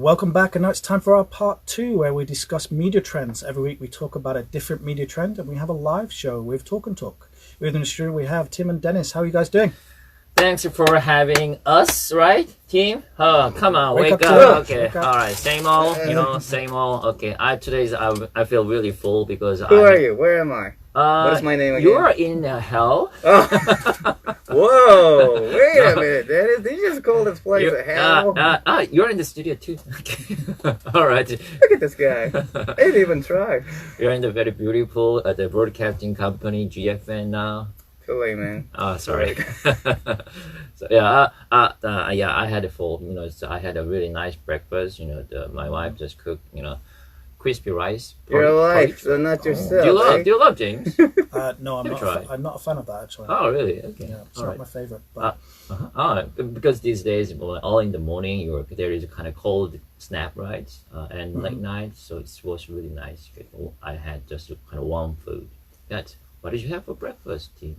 Welcome back, and now it's time for our part two where we discuss media trends. Every week we talk about a different media trend and we have a live show with Talk and Talk. Within the studio we have Tim and Dennis. How are you guys doing? Thanks for having us, right, team? Oh, come on, wake up. Okay, all right, same old, same old. Okay, I feel really full because Who are you? Where am I? What is my name again? You are in hell. Oh. Whoa! Wait a minute, Dennis. Did you just call this place a hell? You're in the studio too. Okay. All right. Look at this guy. I didn't even try. You're in the very beautiful the broadcasting company GFN now. Too late, man. Oh, sorry. So I had a full. So I had a really nice breakfast. My wife just cooked. Crispy rice. Your wife, so not yourself. Do you love James? No, I'm not a fan of that actually. Oh, really? Okay. Yeah, it's not my favorite. But... because these days, all in the morning, there is a kind of cold snap, right? And late night, so it was really nice. I had just kind of warm food. What did you have for breakfast, team?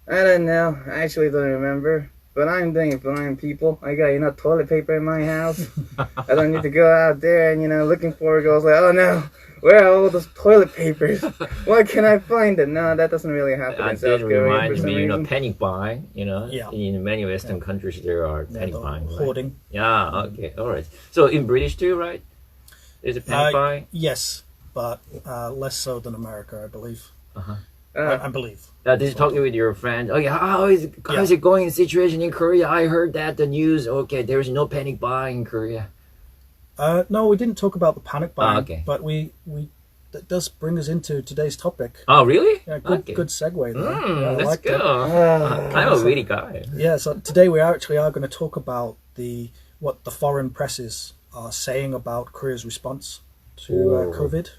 I don't know. I actually don't remember. But I'm doing fine, people. I got enough toilet paper in my house. I don't need to go out there and, looking for girls like, oh no, where are all those toilet papers? Why can't I find them? No, that doesn't really happen in South Korea. Reminds me, panic buying, in many Western countries there are panic buying. Hoarding. Right? Yeah, okay, all right. So in British too, right? Is it panic buying? Yes, but less so than America, I believe. I believe. Did you talk with your friend? Oh yeah, how's it going? The situation in Korea? I heard that the news. Okay, there is no panic buying in Korea. No, we didn't talk about the panic buying. Okay. But that does bring us into today's topic. Oh really? Yeah, good segue there. Let's go. I'm a witty guy. Yeah, so today we are going to talk about what the foreign presses are saying about Korea's response to COVID.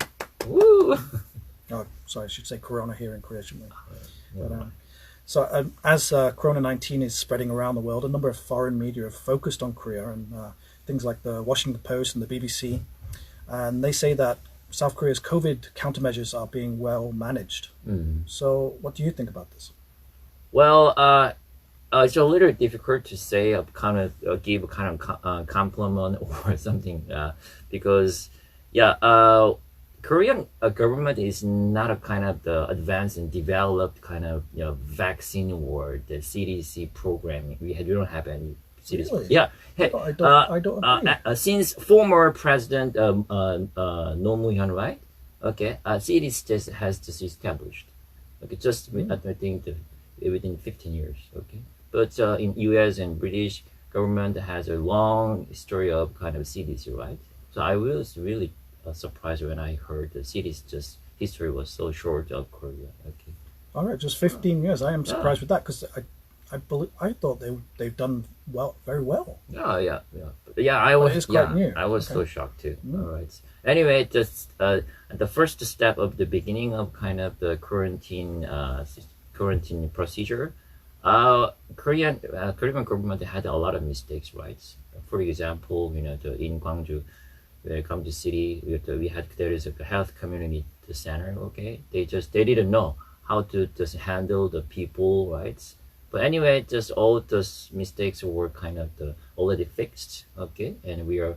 Woo. Oh, sorry, I should say Corona here in Korea, shouldn't we? But, as Corona-19 is spreading around the world, a number of foreign media have focused on Korea, and things like the Washington Post and the BBC, and they say that South Korea's COVID countermeasures are being well managed. So what do you think about this? Well, it's a little difficult to say, give a kind of compliment or something, because, Korean government is not a kind of the advanced and developed kind of vaccine or the CDC program. We don't have any CDC. Really? Yeah. Hey, I don't agree. Since former President Nomuhyun, right? Okay. CDC just has just established. Okay, I think within 15 years. Okay, but in U.S. and British government has a long history of kind of CDC, right? So I was really surprised when I heard the city's history was so short of Korea. Okay. All right, just 15 years. I am surprised with that because I thought they've done very well. Yeah. I was. It's quite new. I was so shocked too. All right. Anyway, just the first step of the beginning of kind of the quarantine procedure. Korean government had a lot of mistakes, right? For example, in Gwangju. When it comes to city, there is a health community center. Okay, they didn't know how to just handle the people, right? But anyway, just all those mistakes were kind of already fixed. Okay, and we are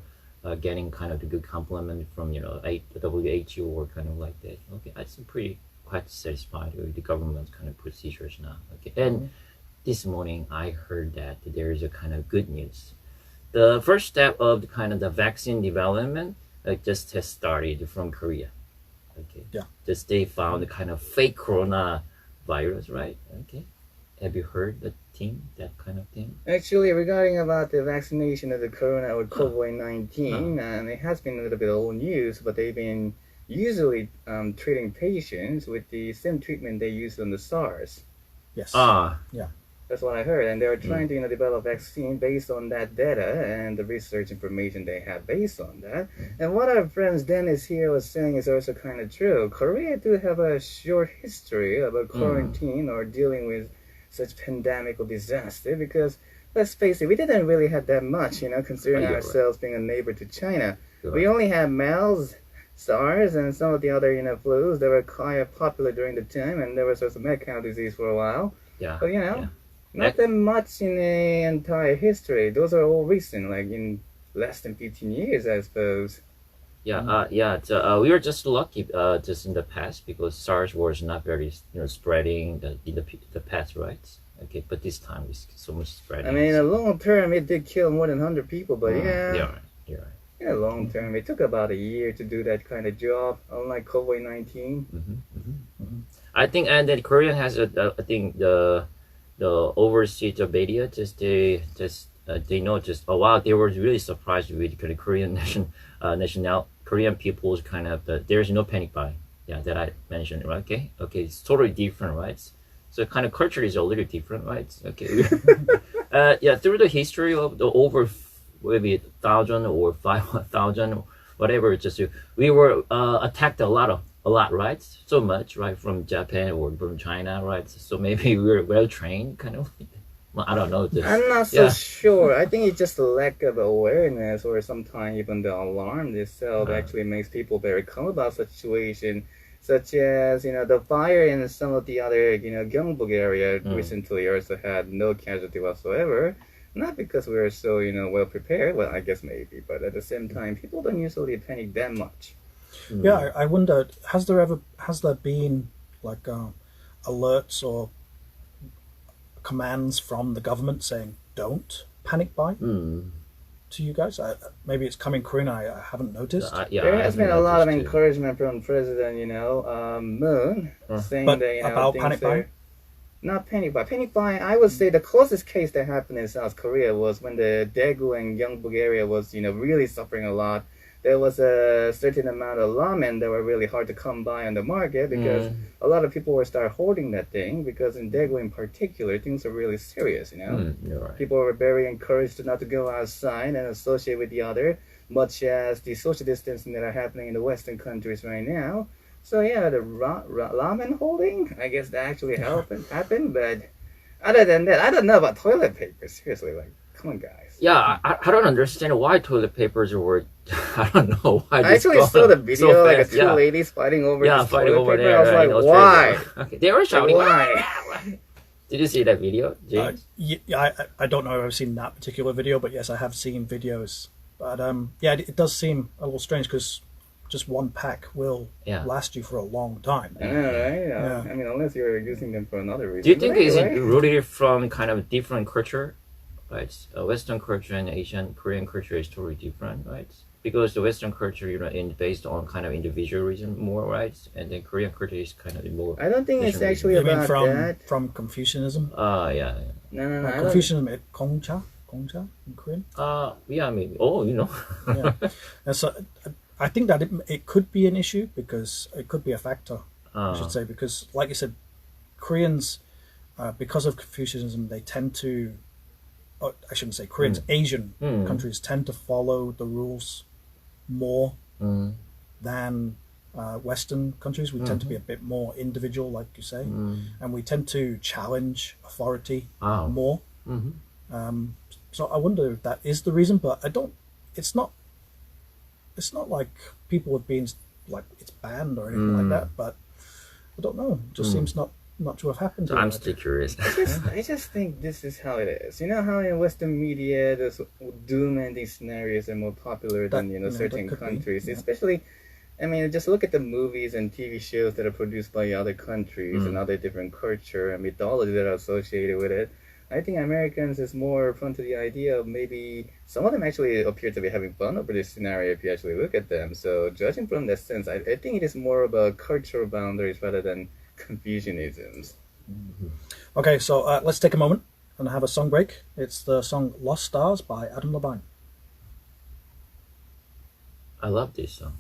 getting kind of the good compliment from WHO or kind of like that. Okay, I'm quite satisfied with the government kind of procedures now. Okay, and this morning I heard that there is a kind of good news. The first step of the vaccine development just has started from Korea. Okay. Yeah. Just they found the kind of fake corona virus, right? Okay. Have you heard that kind of thing? Actually, regarding about the vaccination of the corona or COVID-19, it has been a little bit old news, but they've been usually treating patients with the same treatment they used on the SARS. Yes. Yeah. That's what I heard, and they were trying to develop a vaccine based on that data and the research information they have based on that. And what our friend Dennis here was saying is also kind of true. Korea do have a short history about quarantine or dealing with such pandemic or disaster because, let's face it, we didn't really have that much, considering ourselves being a neighbor to China. We only had MERS, SARS, and some of the other flus that were quite popular during the time, and there was also mad cow disease for a while. Yeah. But not that much in the entire history. Those are all recent, like in less than 15 years, I suppose. We were just lucky just in the past because SARS was not very spreading in the past, right? Okay, but this time it's so much spreading. I mean, in the long term, it did kill more than 100 people, but you're right. in the long term, it took about a year to do that kind of job, unlike COVID-19. I think, and then Korean has I think the overseas media they know just wow, they were really surprised with the Korean national Korean people's kind of there's no panic buy, that I mentioned, right? Okay, it's totally different, right? So kind of culture is a little different, right? Okay, through the history of the over maybe 1,000 or 5,000, whatever, just we were attacked a lot, right? So much, right, from Japan or from China, right? So maybe we were well trained, kind of. Well, I don't know. I'm not so sure. I think it's just a lack of awareness, or sometimes even the alarm itself actually makes people very calm about such situation, such as the fire in some of the other Gyeongbuk area recently also had no casualty whatsoever. Not because we were so well prepared. Well, I guess maybe, but at the same time, people don't usually panic that much. Yeah, I wonder, has there been like alerts or commands from the government saying don't panic buy to you guys? Maybe it's coming Korean. I haven't noticed. There has been a lot of encouragement from President Moon saying that about panic buying. Not panic buy. Panic buy, I would say the closest case that happened in South Korea was when the Daegu and Gyeongbuk area was, really suffering a lot. There was a certain amount of ramen that were really hard to come by on the market because a lot of people were start hoarding that thing, because in Daegu in particular, things are really serious, You're right. People were very encouraged not to go outside and associate with the other, much as the social distancing that are happening in the Western countries right now. So yeah, the ramen holding, I guess that actually happened. But other than that, I don't know about toilet paper. Seriously, like, come on, guys. Yeah, I don't understand why toilet papers were. I don't know why. I actually saw the video, so like two ladies fighting over this fighting toilet over paper. there. I was like, why? Okay, they were shouting. Why? Did you see that video, James? I don't know if I've seen that particular video, but yes, I have seen videos. But it does seem a little strange because just one pack will last you for a long time. I know, right? I mean, unless you're using them for another reason. Do you think it's rooted from kind of different culture? Right, Western culture and Asian Korean culture is totally different, right? Because the Western culture, based on kind of individualism more, right? And then Korean culture is kind of more. I don't think it's actually about that. From Confucianism. No. Confucianism is Gongcha in Korean. Maybe. Oh, Yeah, and so I think that it could be an issue, because it could be a factor. I should say, because like you said, Koreans, because of Confucianism, they tend to. I shouldn't say Koreans. Asian countries tend to follow the rules more than Western countries. We tend to be a bit more individual, like you say, and we tend to challenge authority more. So I wonder if that is the reason, but I don't. It's not like people have been like it's banned or anything like that. But I don't know. It just seems not to have happened. I'm still curious. I just think this is how it is. You know how in Western media, those doom ending scenarios are more popular than certain countries, especially. I mean, just look at the movies and TV shows that are produced by other countries and other different culture and mythology that are associated with it. I think Americans is more prone to the idea of maybe some of them actually appear to be having fun over this scenario if you actually look at them. So judging from that sense, I think it is more about cultural boundaries rather than Confucianisms. Okay, so let's take a moment and have a song break. It's the song Lost Stars by Adam Levine. I love this song.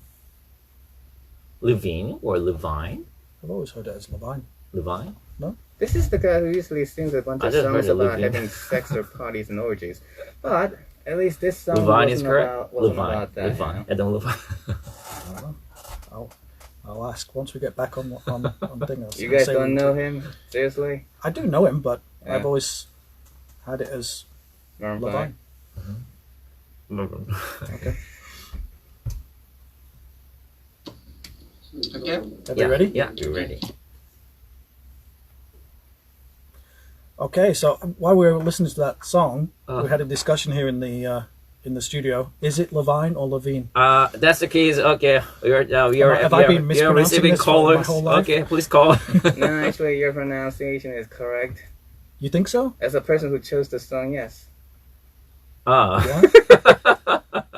Levine or Levine? I've always heard it as Levine. Levine? No? This is the guy who usually sings a bunch of songs about having sex or parties and orgies. But at least this song Levine wasn't about that. Levine. Adam Levine. I'll ask once we get back on thing. You guys don't know him? Seriously? I do know him, but I've always had it as Levine. Okay. Okay. Are we ready? Yeah, we're ready. Okay, so while we were listening to that song, we had a discussion here in the in the studio. Is it Levine or Levine? That's the case. Okay, we are Have I been we are mispronouncing receiving this for my callers. whole life? Okay, please call. No, actually, your pronunciation is correct. You think so? As a person who chose the song, yes. Yeah.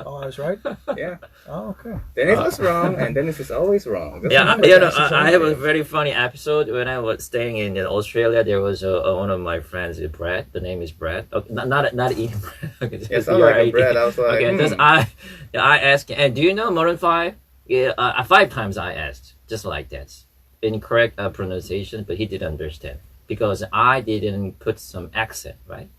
Oh, I was right. Yeah. Oh, okay. Dennis was wrong, and Dennis is always wrong. That's Yeah, another you know, thing. I have a very funny episode when I was staying in Australia. There was one of my friends, Brad. The name is Brad. Okay, not eating bread. Okay, Yeah, it sounded like a bread. I was like, okay, just I asked, and do you know Maroon 5? Yeah, 5 times I asked, just like that, incorrect pronunciation, but he didn't understand because I didn't put some accent, right?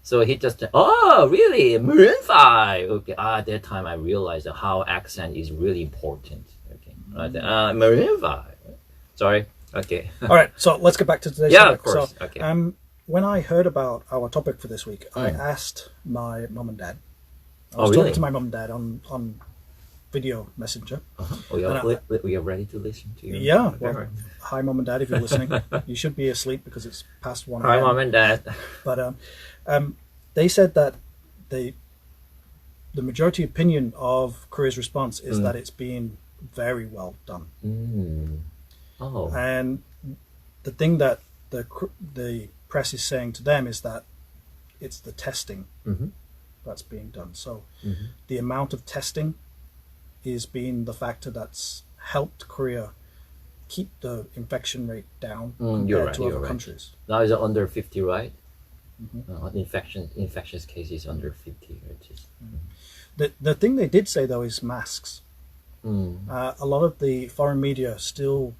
So he just, oh, really? Maroon 5. Okay, at that time I realized how accent is really important. Okay, Maroon 5. Sorry. Okay. All right. So let's get back to today's Yeah, topic. of course. So, Okay. when I heard about our topic for this week, I Mm. asked my mum and dad. I Oh, was really? talking to my mum and dad on video messenger. We are, And we are ready to listen to you. Yeah. Okay, Well, right. hi, mum and dad, if you're listening. You should be asleep because it's past 1 Hi, a.m. mom and dad. But they said that the majority opinion of Korea's response is that it's been very well done. Mm. Oh. And the thing that the press is saying to them is that it's the testing Mm-hmm. that's being done. So Mm-hmm. the amount of testing is being the factor that's helped Korea keep the infection rate down You're compared right, to you're other right. countries. Now is it under 50, right? Mhm. Infectious cases under 50, which is. The thing they did say though is masks. Mm. A lot of the foreign media still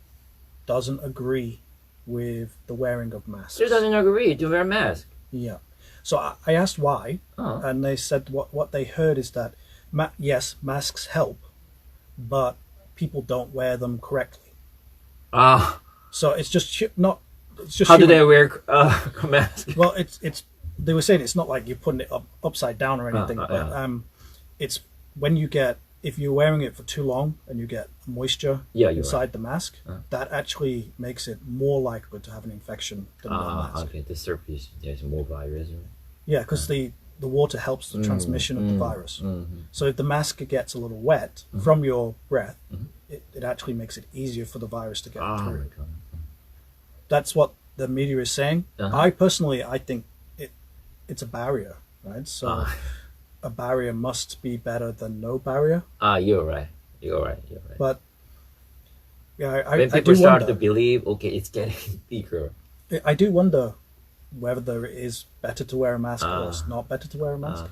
doesn't agree with the wearing of masks. Still doesn't agree to wear a mask. Yeah. So I asked why, Oh. and they said what they heard is that yes, masks help, but people don't wear them correctly. Ah. So it's just not. It's just How do human. they wear a mask? Well, it's. They were saying it's not like you're putting it upside down or anything, but yeah. it's when if you're wearing it for too long and you get moisture Yeah, you're inside the mask, Uh. that actually makes it more likely to have an infection than no mask. Okay. The surface, there's more virus. Right? Yeah, because the water helps the transmission of the virus. Mm-hmm. So if the mask gets a little wet from your breath, Mhm. it actually makes it easier for the virus to get Oh through. my god. That's what the media is saying. Uh-huh. I think it's a barrier, right? So a barrier must be better than no barrier. You're right. You're right. But yeah, When I people do start to wonder. believe, okay, it's getting bigger. I do wonder whether it is better to wear a mask or Ah. it's not better to wear a mask.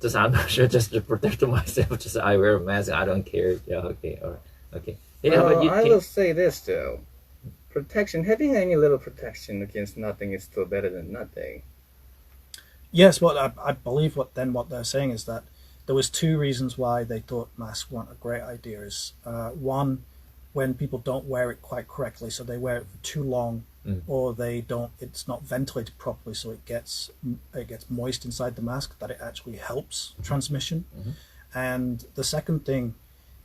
Just I'm not sure. Just to protect myself, just I wear a mask. I don't care. Yeah. Okay. All right. Okay. Yeah, Well, but you I can- will say this though. Protection, having any little protection against nothing is still better than nothing. Yes, what I believe what they're saying is that there was two reasons why they thought masks weren't a great idea. Is one, when people don't wear it quite correctly, so they wear it for too long, or they don't. It's not ventilated properly, so it gets moist inside the mask. That it actually helps transmission. And the second thing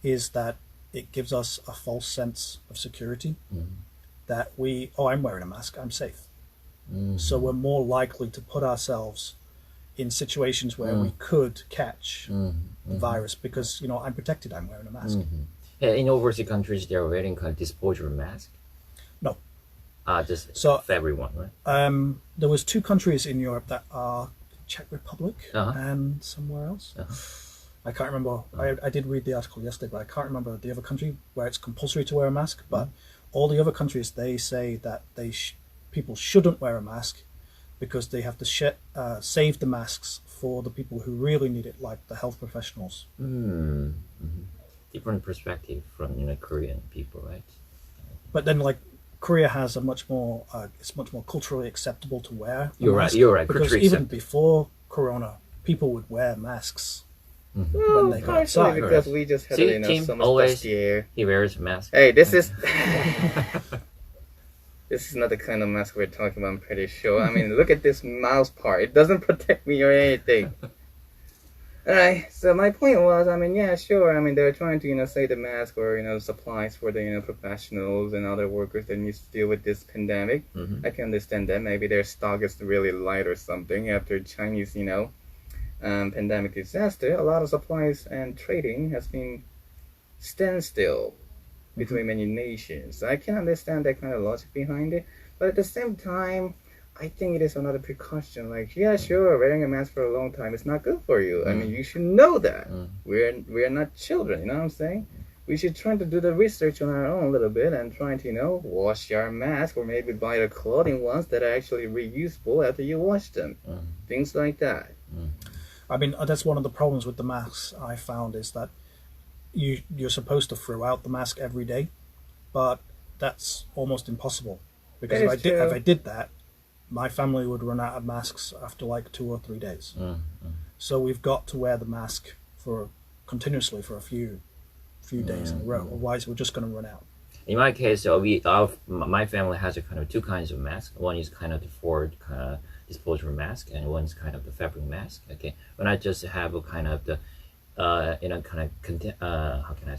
is that it gives us a false sense of security. That I'm wearing a mask, I'm safe. So we're more likely to put ourselves in situations where we could catch the virus because I'm protected. I'm wearing a mask. Yeah, in overseas countries, they're wearing kind of disposable mask. No. Just So- for everyone, right? There was two countries in Europe that are Czech Republic Uh-huh. and somewhere else. I can't remember. I did read the article yesterday, but I can't remember the other country where it's compulsory to wear a mask. But all the other countries, they say that people shouldn't wear a mask because they have to save the masks for the people who really need it, like the health professionals. Different perspective from Korean people, right? But then, like, Korea has a much more, it's much more culturally acceptable to wear. a You're right, mask, you're right, Because culturally even acceptable. before Corona, people would wear masks Well, when they go partially outside. because we just had See, Tim, so much always- dusty air. He wears a mask. Hey, this is this is not the kind of mask we're talking about. I'm pretty sure. I mean, look at this mouse part. It doesn't protect me or anything. All right. So my point was, I mean, yeah, sure. I mean, they're trying to save the mask or supplies for the professionals and other workers that needs to deal with this pandemic. I can understand that. Maybe their stock is really light or something after Chinese pandemic disaster, a lot of supplies and trading has been standstill between many nations. I can understand that kind of logic behind it, but at the same time, I think it is another precaution. Like, yeah, sure, wearing a mask for a long time is not good for you. I mean, you should know that. We're not children, you know what I'm saying? We should try to do the research on our own a little bit and try to, wash our mask or maybe buy the clothing ones that are actually reusable after you wash them. Things like that. I mean, that's one of the problems with the masks I found is that you're supposed to throw out the mask every day, but that's almost impossible because if I did that, my family would run out of masks after like 2 or 3 days. So we've got to wear the mask continuously for a few days in a row. Otherwise, we're just going to run out. In my case, my family has a kind of two kinds of mask. One is kind of the Ford kind of disposable mask, and one is kind of the fabric mask. Okay, when I just have a kind of the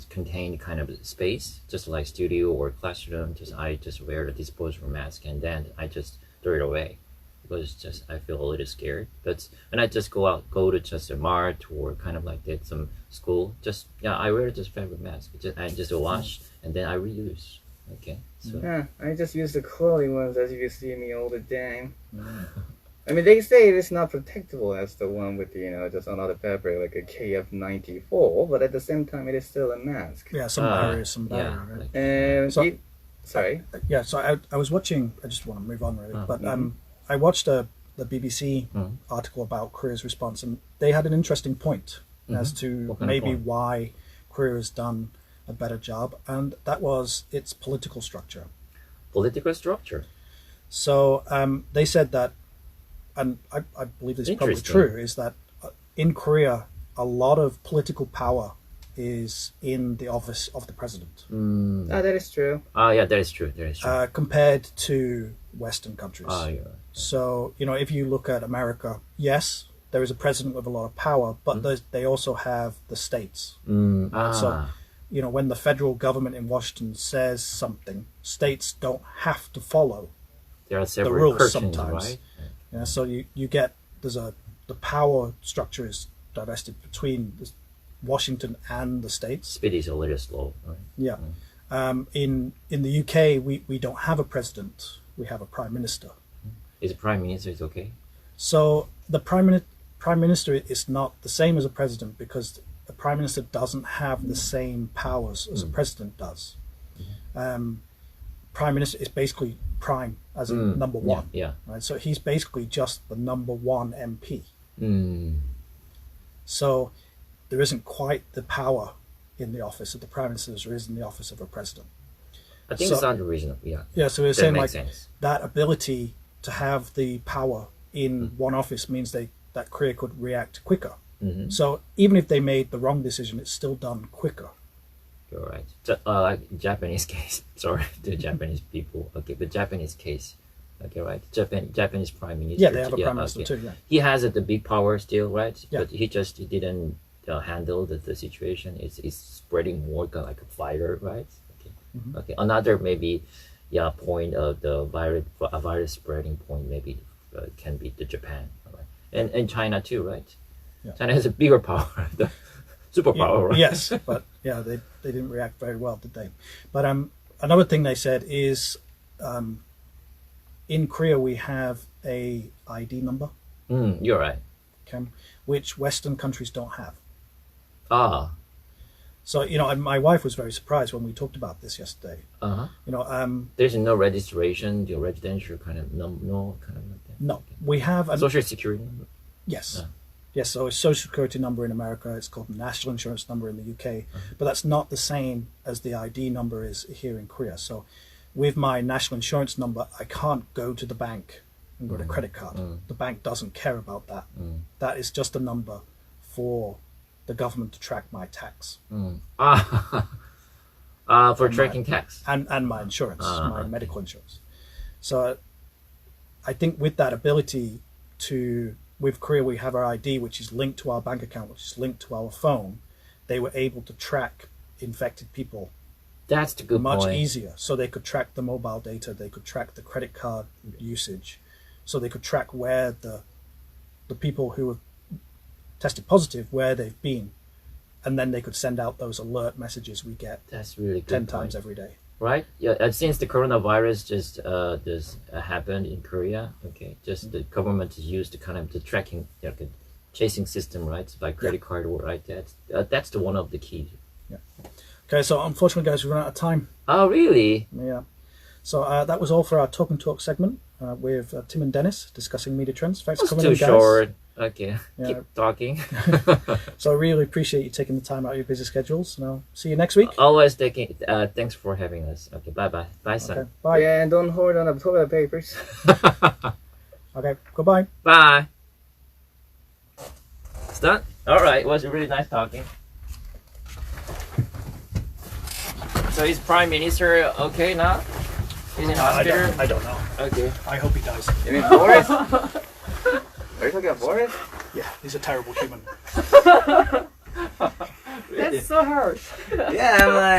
contained kind of space, just like studio or classroom, I just wear the disposable mask and then I just throw it away because I feel a little scared. But when I just go to just a mart or kind of like did some school, I wear just fabric mask. I just wash and then I reuse. Okay. So yeah, I just use the clothing ones as you see me all the time. I mean, they say it's not protectable as the one with just another fabric like a KF94, but at the same time, it is still a mask. Yeah, some barriers, right? And sorry. So I was watching. I just want to move on really, but I watched the BBC article about Korea's response, and they had an interesting point as to maybe why Korea has done a better job, and that was its political structure. Political structure. So they said that. And I believe this is probably true, is that in Korea, a lot of political power is in the office of the president. That is true. Yeah, that is true. Compared to Western countries. Yeah. So, if you look at America, yes, there is a president with a lot of power, but they also have the states. So, when the federal government in Washington says something, states don't have to follow there are several the rules persons, sometimes. Right? Yeah, so you get the power structure is divested between Washington and the states. Speed is a little slow, right? Yeah. In the UK, we don't have a president. We have a prime minister. Is the prime minister okay? So the prime minister is not the same as a president because a prime minister doesn't have the same powers as a president does. Prime minister is basically prime as in number one. Yeah. Right. So he's basically just the number one MP. So there isn't quite the power in the office of the prime minister as there is in the office of a president. I think it's not reasonable. Yeah. Yeah. So we're saying like sense. that ability to have the power in one office means that Korea could react quicker. So even if they made the wrong decision, it's still done quicker. You're right. So, like Japanese case. Sorry to Japanese people. Okay, but Japanese case. Okay, right. Japanese prime minister. Yeah, they have a prime minister too. Yeah. He has the big power still, right? Yeah. But he didn't handle the situation. It's spreading more like a fire, right? Okay. Okay. Another maybe, point of the virus spreading point maybe can be the Japan, right? And China too, right? Yeah. China has a bigger power. The superpower, right? Yes, but they didn't react very well, did they? But another thing they said is in Korea we have a ID number. You're right. Okay, which Western countries don't have. So my wife was very surprised when we talked about this yesterday. There's no registration, the residential kind of no kind of like that. No, we have a social security number. Yes. Yes, so a social security number in America, it's called the national insurance number in the UK, but that's not the same as the ID number is here in Korea. So with my national insurance number, I can't go to the bank and get a credit card. The bank doesn't care about that. That is just a number for the government to track my tax. For tracking tax. And my insurance, my medical insurance. So I think with that ability with Korea, we have our ID, which is linked to our bank account, which is linked to our phone. They were able to track infected people. That's the good much point. Easier. So they could track the mobile data, they could track the credit card usage, so they could track where the people who tested positive where they've been, and then they could send out those alert messages we get That's really good 10 point. times every day. Right? Yeah. Since the coronavirus just happened in Korea, okay, just the government is used to kind of the tracking, like a chasing system, right? Like credit card, right? That's the one of the key. Okay, so unfortunately, guys, we've run out of time. Oh, really? Yeah. So that was all for our Talk and Talk segment with Tim and Dennis discussing media trends. Thanks for It's coming too in, guys. short. Okay, Yeah. keep talking. So I really appreciate you taking the time out of your busy schedules. And I'll see you next week. Always taking. Thanks for having us. Okay, bye, Okay, son. bye. Yeah, and don't hoard on the toilet papers. Okay, goodbye. Bye. It's done. All right, it was really nice talking. So is Prime Minister okay now? He's in hospital. I don't know. Okay. I hope he dies. You mean Boris? Are you talking about Boris? Yeah, he's a terrible human. That's so harsh. Yeah, I'm like.